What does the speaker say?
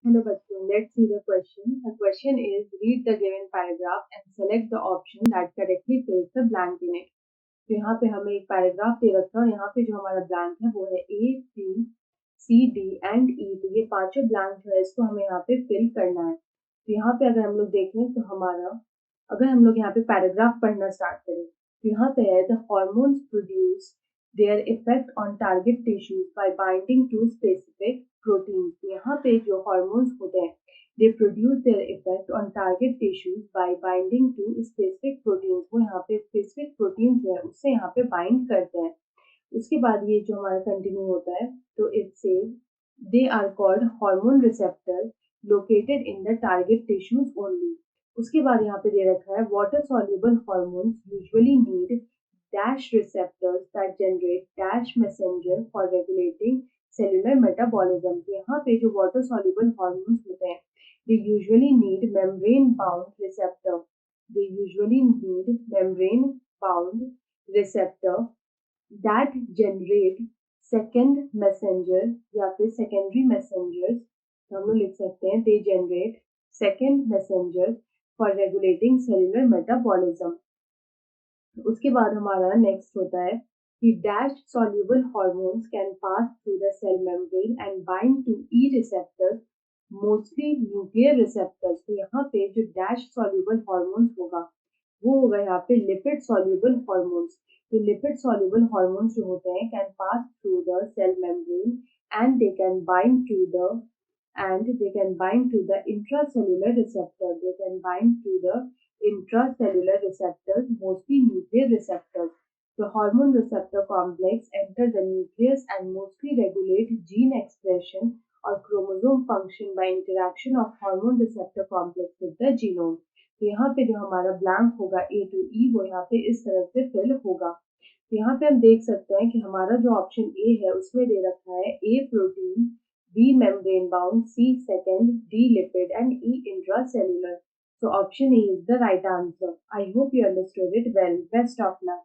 Hello bachcho, let's see the question. The question is read the given paragraph and select the option that correctly fills the blank in it. तो यहाँ पे हमें एक paragraph दे रखा है और यहाँ पे जो हमारा ब्लैंक है वो है A B C D and E. तो ये पांचों ब्लैंक जो है इसको हमें यहाँ पे फिल करना है। तो यहाँ पे अगर हम लोग देखें तो अगर हम लोग यहाँ पे पैराग्राफ पढ़ना स्टार्ट करें तो यहाँ पे है the hormones produce their effect on target tissues by binding to specific proteins. तो यहाँ पे जो हॉर्मोन्स होते हैं they produce their effect on target tissues by binding to specific proteins। वो यहाँ पे specific proteins जो है उससे यहाँ पे bind करते हैं। उसके बाद ये जो हमारा कंटिन्यू होता है तो it says they are called hormone receptor located in the target tissues only। उसके बाद यहाँ पे दे रखा है water soluble hormones usually need dash receptors that generate dash messenger for regulating cellular metabolism। तो यहाँ पे जो water soluble hormones होते हैं they usually need membrane-bound receptor। They usually need membrane-bound receptor that generate second messenger या फिर secondary messengers। तो हम लोग लिख सकते हैं they generate second messengers for regulating cellular metabolism। उसके बाद हमारा नेक्स्ट होता है कि dash soluble hormones can pass through the cell membrane and bind to E receptors, mostly nuclear receptors। तो यहाँ पे जो डैश soluble hormones होगा वो होगा यहाँ पे lipid soluble hormones। तो lipid soluble hormones जो होते हैं can pass through the cell membrane and they can bind to the intracellular receptor। They can bind to the intracellular receptors, mostly nuclear receptors। The hormone receptor complex enter the nucleus and mostly regulate gene expression or chromosome function by interaction of hormone receptor complex with the genome। तो यहाँ पे जो हमारा blank होगा ए to ई वो यहाँ पे इस तरह से फिल होगा। तो यहाँ पे हम देख सकते हैं कि हमारा जो ऑप्शन ए है उसमें दे रखा है A protein, B membrane bound, C second, D lipid and E intracellular। So option A is the right answer. I hope you understood it well. Best of luck.